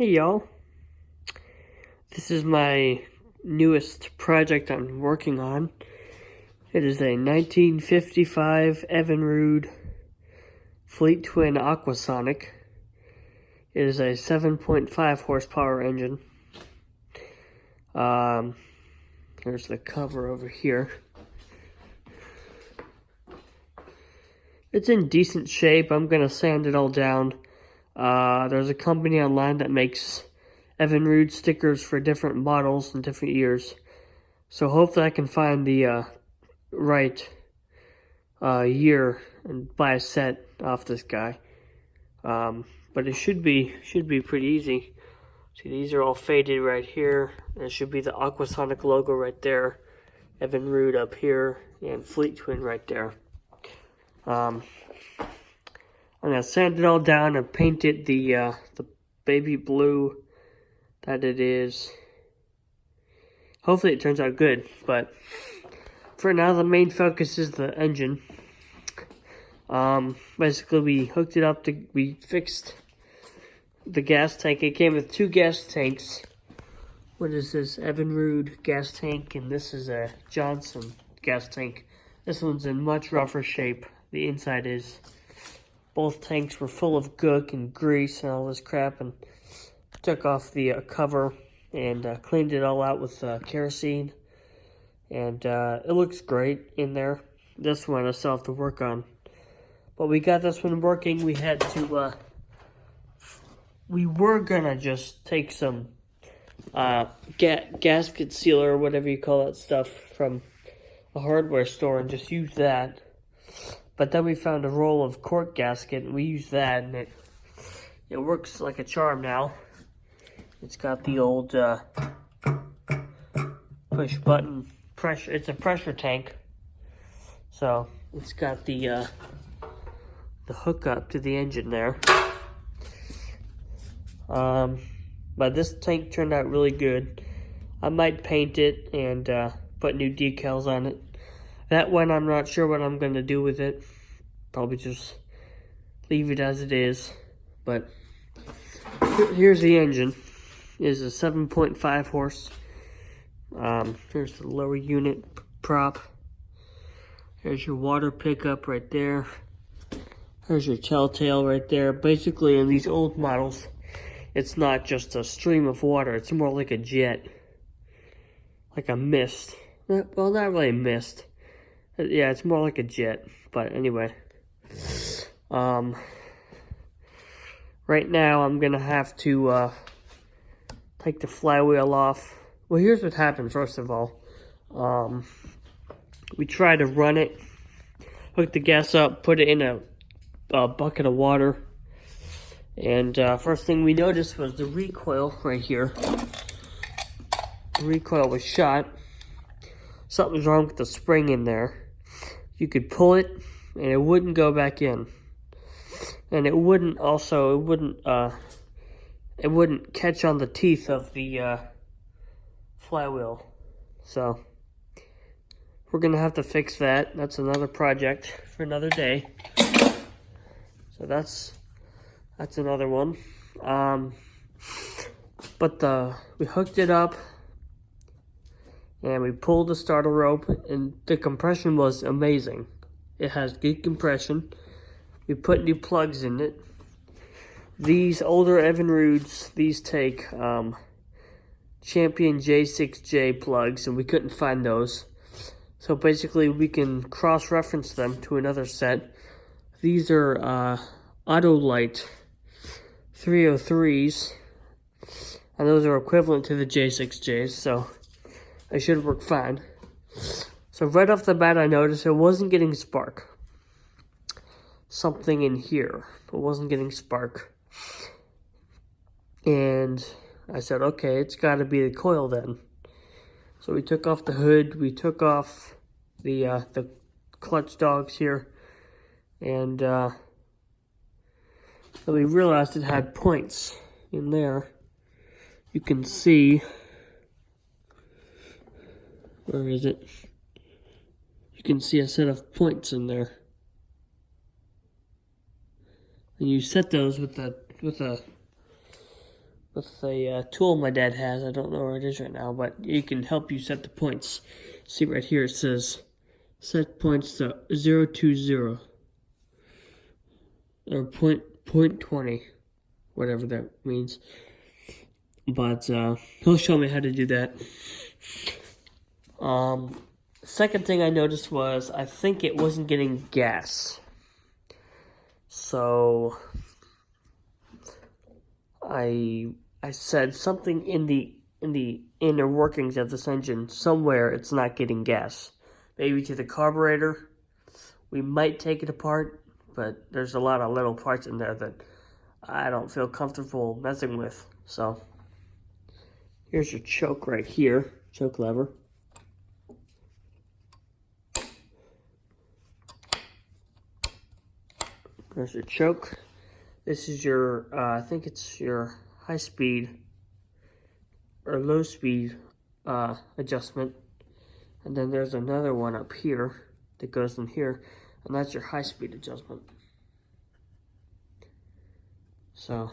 Hey y'all, this is my newest project I'm working on. It is a 1955 Evinrude Fleetwin Aquasonic. It is a 7.5 horsepower engine. Here's the cover over here. It's in decent shape. I'm gonna sand it all down. There's a company online that makes Evinrude stickers for different models and different years. So hopefully I can find the right year and buy a set off this guy. But it should be pretty easy. See, these are all faded right here. There should be the Aquasonic logo right there, Evinrude up here, and Fleetwin right there. I'm gonna sand it all down and paint it the baby blue that it is. Hopefully it turns out good, but for now the main focus is the engine. Basically we hooked it up we fixed the gas tank. It came with two gas tanks. What is this? Evinrude gas tank, and this is a Johnson gas tank. This one's in much rougher shape. The inside is. Both tanks were full of gook and grease and all this crap, and took off the cover and cleaned it all out with kerosene, and it looks great in there. This one I still have to work on, but we got this one working. We had to we were gonna just take some gasket sealer or whatever you call that stuff from a hardware store and just use that. But then we found a roll of cork gasket and we used that, and it works like a charm now. It's got the old push button pressure. It's a pressure tank, so it's got the hookup to the engine there. But this tank turned out really good. I might paint it and put new decals on it. That one, I'm not sure what I'm going to do with it. Probably just leave it as it is. But here's the engine. It is a 7.5 horse. Here's the lower unit prop. There's your water pickup right there. There's your telltale right there. Basically, in these old models, it's not just a stream of water. It's more like a jet. Like a mist. Well, not really a mist. Yeah, it's more like a jet, but anyway. Right now I'm gonna have to take the flywheel off. Well, here's what happened. First of all, we tried to run it, hook the gas up, put it in a bucket of water, and first thing we noticed was the recoil right here. The recoil was shot. Something was wrong with the spring in there. You could pull it, and it wouldn't go back in, and it wouldn't catch on the teeth of the flywheel. So we're gonna have to fix that. That's another project for another day. So that's another one. But we hooked it up. And we pulled the starter rope, and the compression was amazing. It has good compression. We put new plugs in it. These older Evinrudes, these take Champion J6J plugs, and we couldn't find those. So basically we can cross-reference them to another set. These are Autolite 303s, and those are equivalent to the J6Js, so I should work fine. So right off the bat, I noticed it wasn't getting spark. Something in here, it wasn't getting spark. And I said, okay, it's got to be the coil then. So we took off the hood, we took off the clutch dogs here, and then we realized it had points in there. You can see. Where is it? You can see a set of points in there. And you set those with a with a tool my dad has. I don't know where it is right now, but it can help you set the points. See right here, it says set points to 020 or point 20, whatever that means. But he'll show me how to do that. Second thing I noticed was I think it wasn't getting gas. So I said something in the inner workings of this engine, somewhere it's not getting gas. Maybe to the carburetor. We might take it apart, but there's a lot of little parts in there that I don't feel comfortable messing with. So here's your choke right here, choke lever. There's your choke. This is your, I think it's your high speed or low speed adjustment. And then there's another one up here that goes in here, and that's your high speed adjustment. So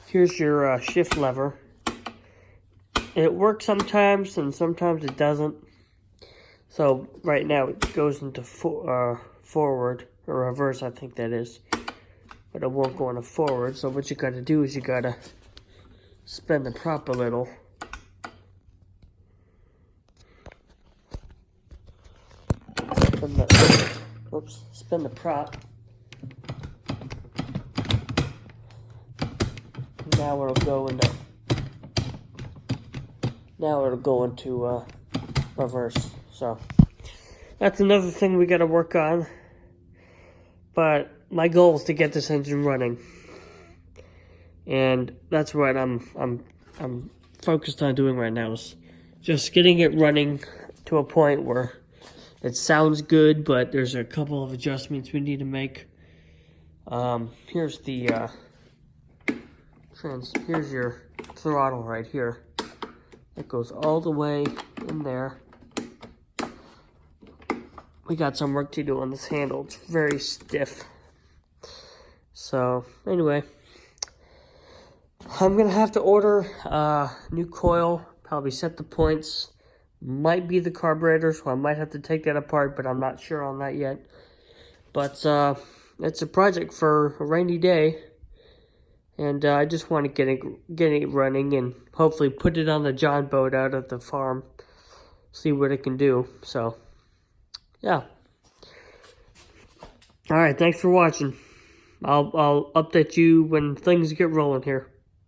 here's your shift lever. It works sometimes and sometimes it doesn't. So right now it goes into forward or reverse, I think that is, but it won't go into forward. So what you gotta do is you gotta spin the prop a little. Spin the prop. Now it'll go into reverse. So that's another thing we got to work on. But my goal is to get this engine running, and that's what I'm focused on doing right now, is just getting it running to a point where it sounds good, but there's a couple of adjustments we need to make. Here's the here's your throttle right here. It goes all the way in there. We got some work to do on this handle. It's very stiff. So anyway, I'm gonna have to order a new coil, probably set the points. Might be the carburetor, so I might have to take that apart, but I'm not sure on that yet. But it's a project for a rainy day, and I just want to get it running and hopefully put it on the John boat out at the farm, see what it can do. So yeah. All right, thanks for watching. I'll update you when things get rolling here.